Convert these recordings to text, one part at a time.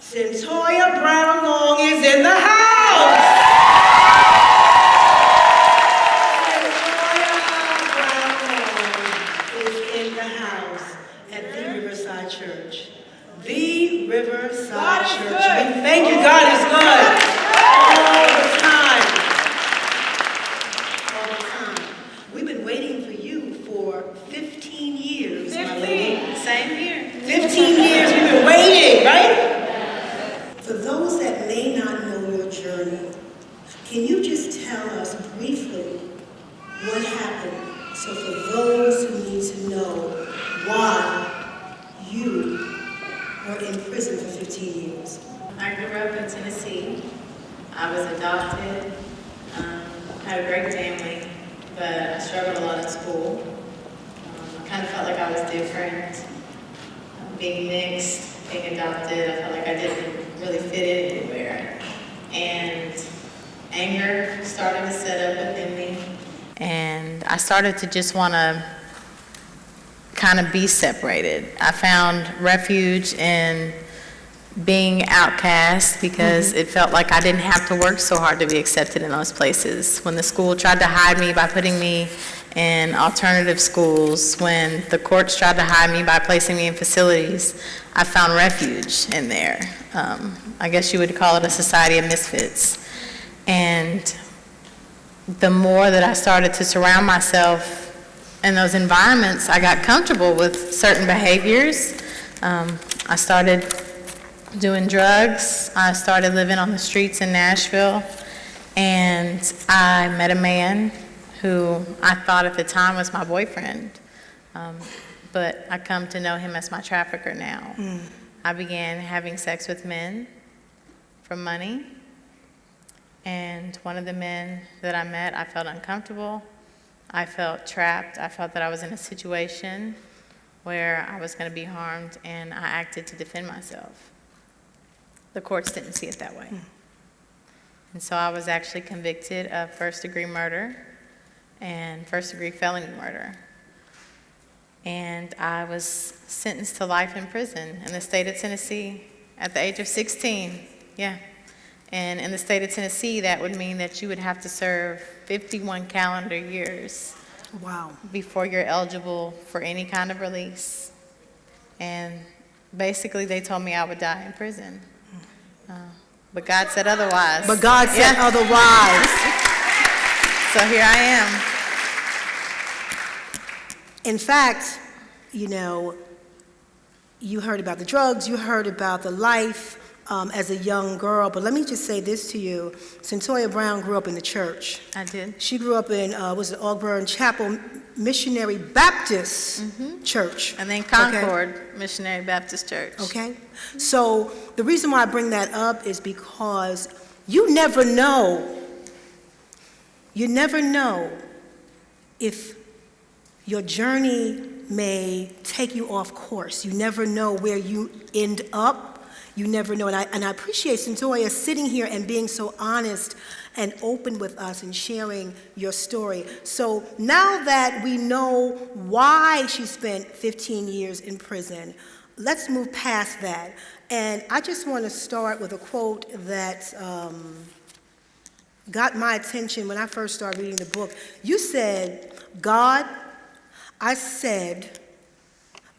Centoya Brown Long is in the house. Centoya Brown Long is in the house at the Riverside Church. The Riverside Church. We thank you, God is good. All the time. All the time. We've been waiting for you for 15 years, my lady. Same here. 15 years we've been waiting, right? For those that may not know your journey, can you just tell us briefly what happened? So for those who need to know why you were in prison for 15 years. I grew up in Tennessee. I was adopted, had a great family, but I struggled a lot in school. I kind of felt like I was different. Being mixed, being adopted, I felt like I didn't really fit in anywhere. And anger started to set up within me. And I started to just want to kind of be separated. I found refuge in being outcast because it felt like I didn't have to work so hard to be accepted in those places. When the school tried to hide me by putting me in alternative schools, when the courts tried to hide me by placing me in facilities, I found refuge in there. I guess you would call it a society of misfits. And the more that I started to surround myself in those environments, I got comfortable with certain behaviors. I started doing drugs. I started living on the streets in Nashville, and I met a man who I thought at the time was my boyfriend, but I come to know him as my trafficker now. I began having sex with men for money, and one of the men that I met, I felt uncomfortable. I felt trapped. I felt that I was in a situation where I was going to be harmed, and I acted to defend myself. The courts didn't see it that way. And so I was actually convicted of first-degree murder and first-degree felony murder. And I was sentenced to life in prison in the state of Tennessee at the age of 16. Yeah. And in the state of Tennessee, that would mean that you would have to serve 51 calendar years. Wow. Before you're eligible for any kind of release. And basically, they told me I would die in prison. But God said otherwise. But God said otherwise. So here I am. In fact, you know, you heard about the drugs, you heard about the life as a young girl, but let me just say this to you. Centoya Brown grew up in the church. I did. She grew up in, Auburn Chapel Missionary Baptist Church. And then Concord Missionary Baptist Church. Okay? So the reason why I bring that up is because you never know if your journey may take you off course. You never know where you end up. You never know. And I appreciate Centoya sitting here and being so honest and open with us and sharing your story. So now that we know why she spent 15 years in prison, let's move past that. And I just want to start with a quote that got my attention when I first started reading the book. You said, "God, I said,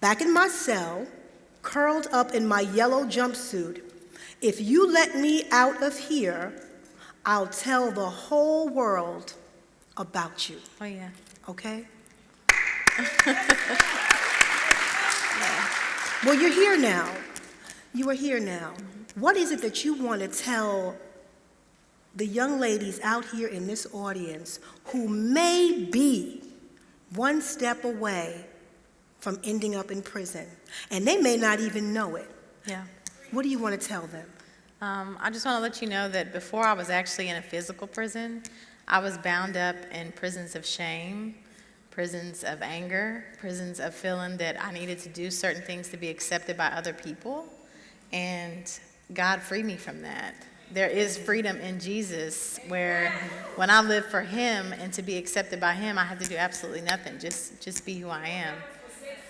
back in my cell, curled up in my yellow jumpsuit, if you let me out of here, I'll tell the whole world about you." Oh, yeah. Okay? Well, you're here now. You are here now. What is it that you want to tell the young ladies out here in this audience who may be one step away from ending up in prison, and they may not even know it? Yeah. What do you want to tell them? I just want to let you know that before I was actually in a physical prison, I was bound up in prisons of shame, prisons of anger, prisons of feeling that I needed to do certain things to be accepted by other people, and God freed me from that. There is freedom in Jesus where when I live for him and to be accepted by him, I have to do absolutely nothing, just be who I am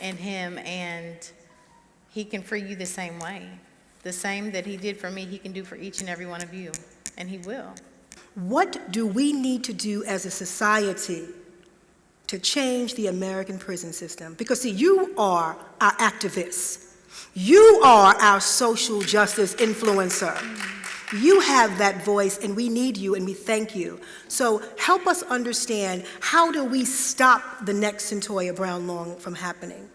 in him, and he can free you the same way. The same that he did for me, he can do for each and every one of you, and he will. What do we need to do as a society to change the American prison system? Because, see, you are our activists. You are our social justice influencer. You have that voice, and we need you, and we thank you. So help us understand, how do we stop the next Centoya Brown Long from happening?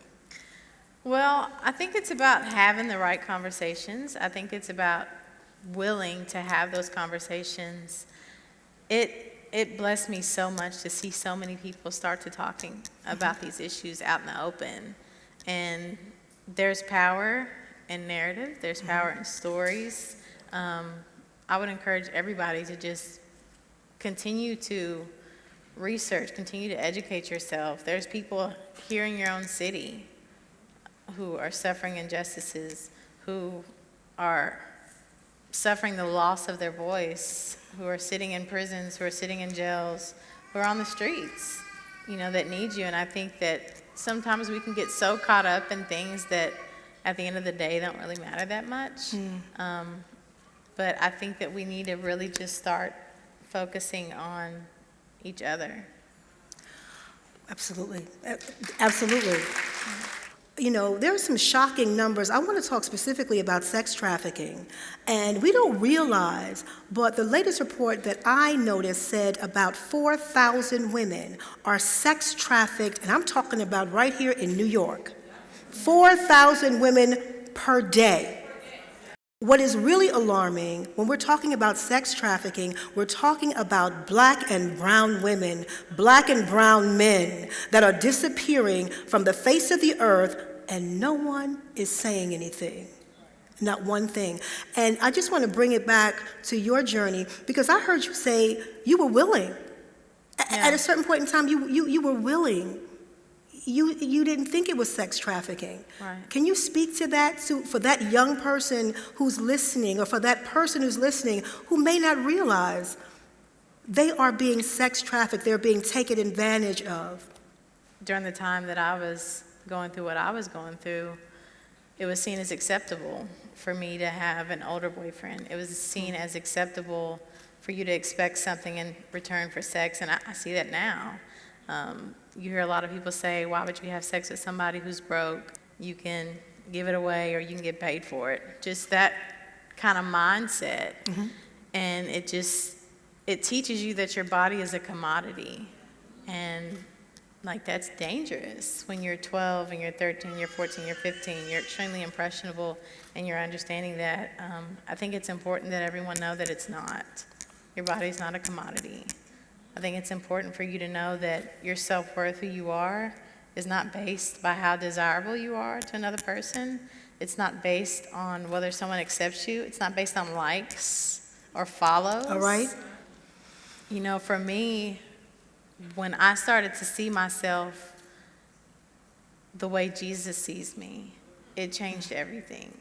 Well, I think it's about having the right conversations. I think it's about willing to have those conversations. It blessed me so much to see so many people start to talking about these issues out in the open. And there's power in narrative, there's power in stories. I would encourage everybody to just continue to research, continue to educate yourself. There's people here in your own city who are suffering injustices, who are suffering the loss of their voice, who are sitting in prisons, who are sitting in jails, who are on the streets, that need you. And I think that sometimes we can get so caught up in things that at the end of the day don't really matter that much. But I think that we need to really just start focusing on each other. Absolutely. Absolutely. There are some shocking numbers. I want to talk specifically about sex trafficking. And we don't realize, but the latest report that I noticed said about 4,000 women are sex trafficked, and I'm talking about right here in New York. 4,000 women per day. What is really alarming, when we're talking about sex trafficking, we're talking about black and brown women, black and brown men that are disappearing from the face of the earth, and no one is saying anything. Not one thing. And I just want to bring it back to your journey, because I heard you say you were willing. At a certain point in time, you were willing. You didn't think it was sex trafficking. Right. Can you speak to that, for that young person who's listening, or for that person who's listening who may not realize they are being sex trafficked, they're being taken advantage of? During the time that I was going through what I was going through, it was seen as acceptable for me to have an older boyfriend. It was seen as acceptable for you to expect something in return for sex, and I see that now. You hear a lot of people say, why would you have sex with somebody who's broke? You can give it away, or you can get paid for it. Just that kind of mindset. And it teaches you that your body is a commodity. And that's dangerous. When you're 12 and you're 13, you're 14, you're 15, you're extremely impressionable, and you're understanding that. I think it's important that everyone know that it's not. Your body's not a commodity. I think it's important for you to know that your self-worth, who you are, is not based by how desirable you are to another person. It's not based on whether someone accepts you. It's not based on likes or follows. All right. For me, when I started to see myself the way Jesus sees me, it changed everything.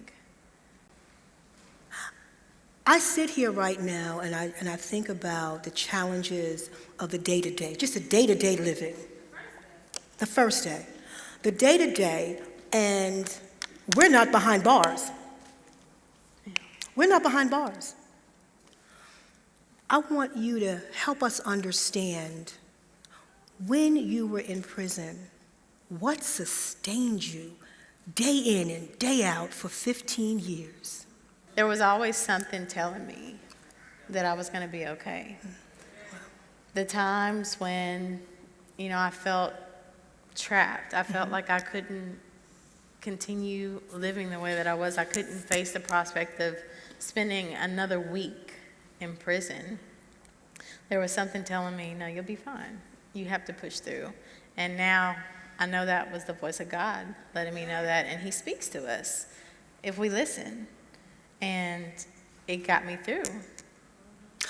I sit here right now and I think about the challenges of the day-to-day, just the day-to-day living. The first day. The day-to-day, and we're not behind bars. We're not behind bars. I want you to help us understand, when you were in prison, what sustained you day in and day out for 15 years? There was always something telling me that I was going to be okay. The times when, I felt trapped. I felt like I couldn't continue living the way that I was. I couldn't face the prospect of spending another week in prison. There was something telling me, no, you'll be fine. You have to push through. And now I know that was the voice of God letting me know that, and He speaks to us if we listen. And it got me through.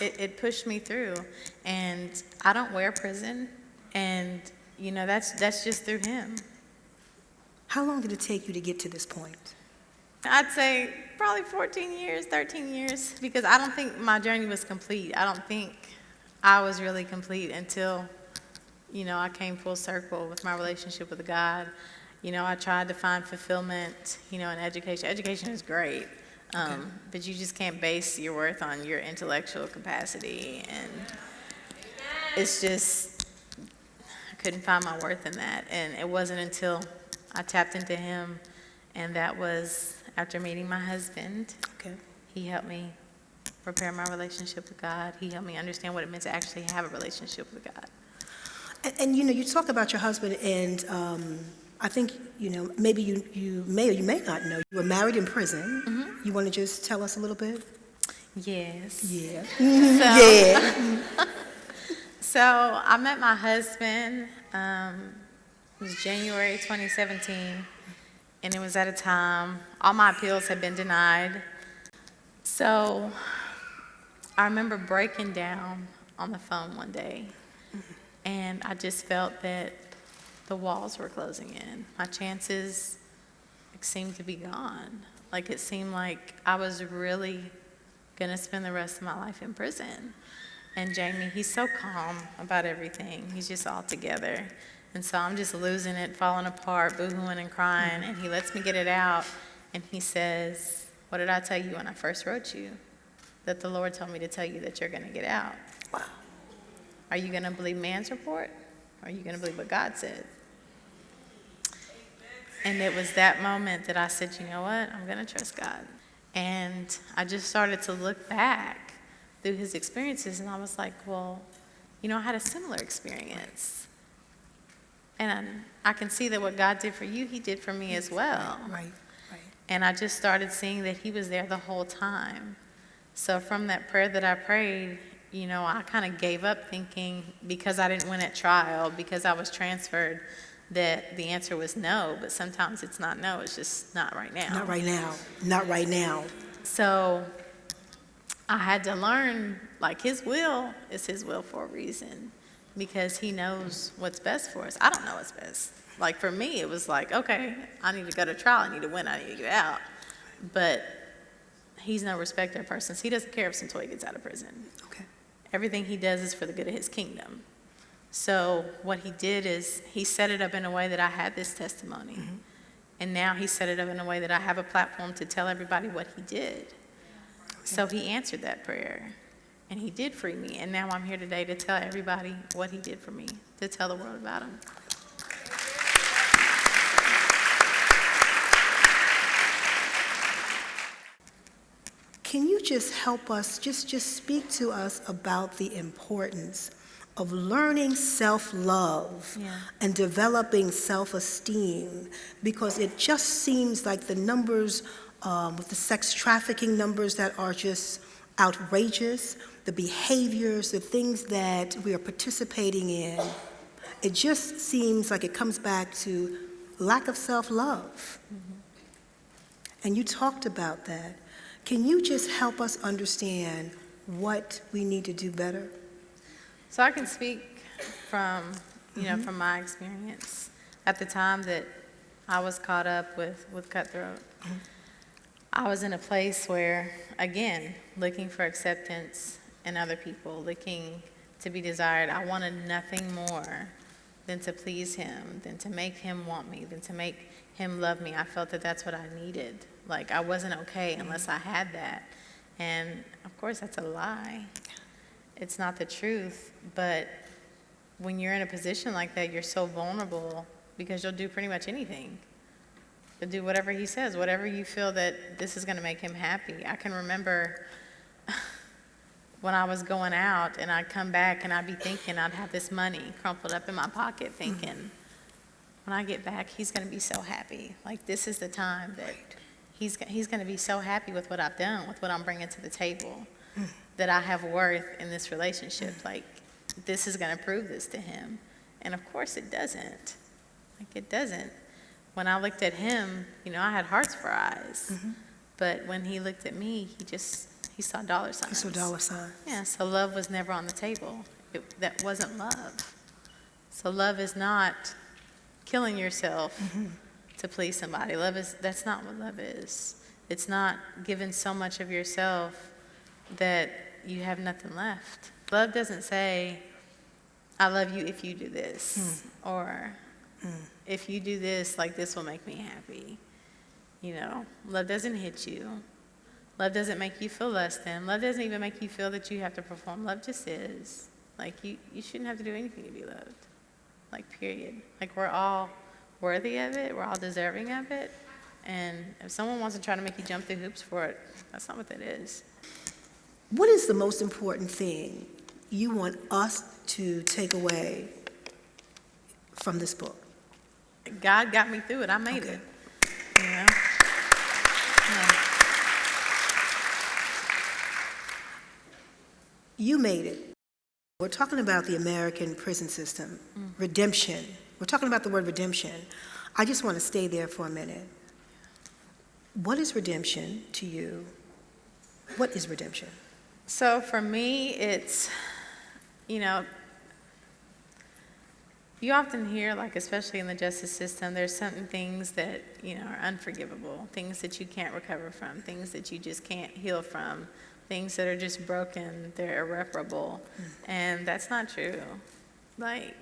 It pushed me through. And I don't wear prison, and that's just through Him. How long did it take you to get to this point? I'd say probably 14 years, 13 years, because I don't think my journey was complete. I don't think I was really complete until, I came full circle with my relationship with God. I tried to find fulfillment, in education. Education is great. But you just can't base your worth on your intellectual capacity. And it's just, I couldn't find my worth in that. And it wasn't until I tapped into him, and that was after meeting my husband. Okay. He helped me repair my relationship with God. He helped me understand what it meant to actually have a relationship with God. And you talk about your husband, and I think, maybe you may or you may not know, you were married in prison. Mm-hmm. You want to just tell us a little bit? Yes. Yeah. Yeah. So I met my husband, it was January 2017, and it was at a time, all my appeals had been denied. So I remember breaking down on the phone one day, and I just felt that the walls were closing in. My chances seemed to be gone. Like, it seemed like I was really gonna spend the rest of my life in prison. And Jamie, he's so calm about everything. He's just all together. And so I'm just losing it, falling apart, boo-hooing and crying, and he lets me get it out, and he says, "What did I tell you when I first wrote you? That the Lord told me to tell you that you're gonna get out. Wow. Are you gonna believe man's report, or are you gonna believe what God said?" And it was that moment that I said, you know what, I'm gonna trust God. And I just started to look back through his experiences, and I was like, well, I had a similar experience. And I can see that what God did for you, he did for me as well. Right. And I just started seeing that he was there the whole time. So from that prayer that I prayed, I kind of gave up thinking, because I didn't win at trial, because I was transferred, that the answer was no. But sometimes it's not no, it's just not right now. Not right now. Not right now. So I had to learn, like, his will is his will for a reason, because he knows what's best for us. I don't know what's best. Like, for me, it was like, okay, I need to go to trial, I need to win, I need to get out. But he's no respecter of persons. He doesn't care if Centoya gets out of prison. Okay. Everything he does is for the good of his kingdom. So what he did is he set it up in a way that I had this testimony. Mm-hmm. And now he set it up in a way that I have a platform to tell everybody what he did. Okay. So he answered that prayer, and he did free me. And now I'm here today to tell everybody what he did for me, to tell the world about him. Can you just help us, just speak to us about the importance of learning self-love and developing self-esteem? Because it just seems like the numbers, with the sex trafficking numbers that are just outrageous, the behaviors, the things that we are participating in, it just seems like it comes back to lack of self-love. Mm-hmm. And you talked about that. Can you just help us understand what we need to do better? So I can speak from, from my experience. At the time that I was caught up with Cutthroat, I was in a place where, again, looking for acceptance in other people, looking to be desired. I wanted nothing more than to please him, than to make him want me, than to make him love me. I felt that that's what I needed. Like, I wasn't okay unless I had that. And of course, that's a lie. It's not the truth. But when you're in a position like that, you're so vulnerable, because you'll do pretty much anything. You'll do whatever he says, whatever you feel that this is going to make him happy. I can remember when I was going out, and I'd come back and I'd be thinking I'd have this money crumpled up in my pocket, thinking, when I get back, he's going to be so happy. Like, this is the time that he's going to be so happy with what I've done, with what I'm bringing to the table, that I have worth in this relationship. Like, this is going to prove this to him. And of course it doesn't. Like, it doesn't. When I looked at him, I had hearts for eyes. Mm-hmm. But when he looked at me, he saw dollar signs. He saw dollar signs. Yeah, so love was never on the table. That wasn't love. So love is not killing yourself to please somebody. That's not what love is. It's not giving so much of yourself that you have nothing left. Love doesn't say, I love you if you do this, or if you do this, like, this will make me happy. Love doesn't hit you. Love doesn't make you feel less than. Love doesn't even make you feel that you have to perform. Love just is. Like, you shouldn't have to do anything to be loved. Like, period. Like, we're all worthy of it. We're all deserving of it. And if someone wants to try to make you jump through hoops for it, that's not what that is. What is the most important thing you want us to take away from this book? God got me through it. I made Okay. it. You know? You made it. We're talking about the American prison system, redemption. We're talking about the word redemption. I just want to stay there for a minute. What is redemption to you? What is redemption? So for me, it's, you know, you often hear, like, especially in the justice system, there's certain things that, you know, are unforgivable, things that you can't recover from, things that you just can't heal from, things that are just broken, they're irreparable. And that's not true. Like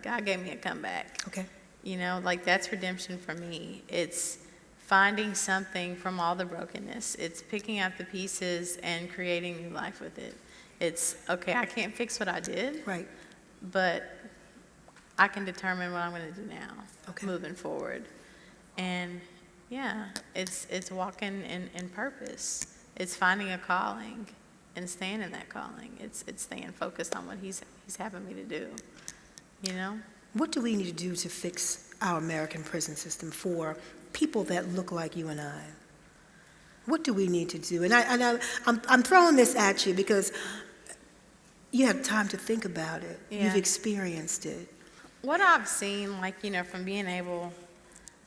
God gave me a comeback. Okay. You know, like, that's redemption for me. It's finding something from all the brokenness. It's picking up the pieces and creating new life with it. It's, okay, I can't fix what I did, Right. but I can determine what I'm going to do now, Okay. moving forward. And yeah, it's walking in purpose. It's finding a calling and staying in that calling. It's staying focused on what he's having me to do, you know? What do we need to do to fix our American prison system for people that look like you and I? What do we need to do? And I'm throwing this at you because you have time to think about it. Yeah. You've experienced it. What I've seen, like, you know, from being able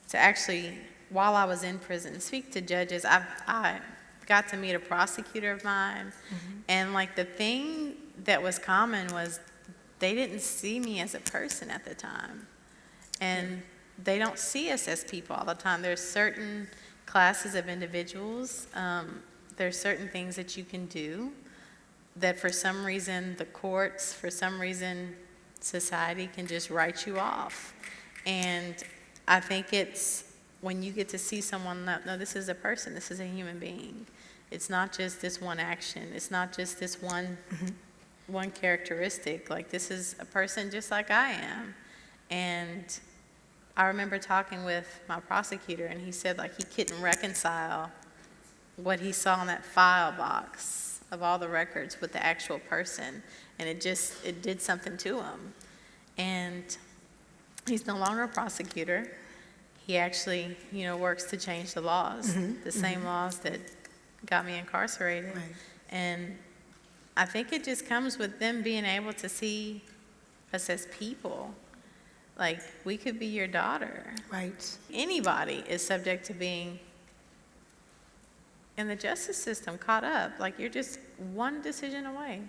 to actually, while I was in prison, speak to judges, I got to meet a prosecutor of mine, and, like, the thing that was common was they didn't see me as a person at the time. And they don't see us as people all the time. There's certain classes of individuals, there's certain things that you can do that for some reason the courts, for some reason society can just write you off. And I think it's when you get to see someone, no, this is a person, this is a human being. It's not just this one action. It's not just this one characteristic. Like, this is a person just like I am. And I remember talking with my prosecutor, and he said, like, he couldn't reconcile what he saw in that file box of all the records with the actual person, and it did something to him. And he's no longer a prosecutor. He actually, you know, works to change the laws, the same laws that got me incarcerated. Right. And I think it just comes with them being able to see us as people. Like, we could be your daughter. Right. Anybody is subject to being in the justice system, caught up. Like, you're just one decision away,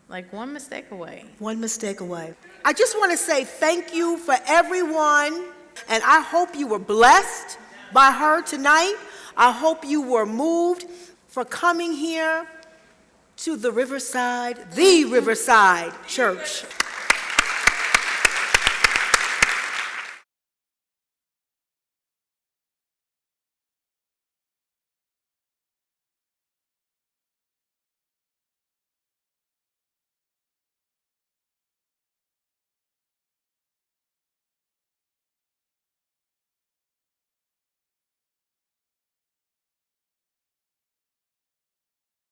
like one mistake away. One mistake away. I just want to say thank you for everyone, and I hope you were blessed by her tonight. I hope you were moved for coming here to the Riverside Church.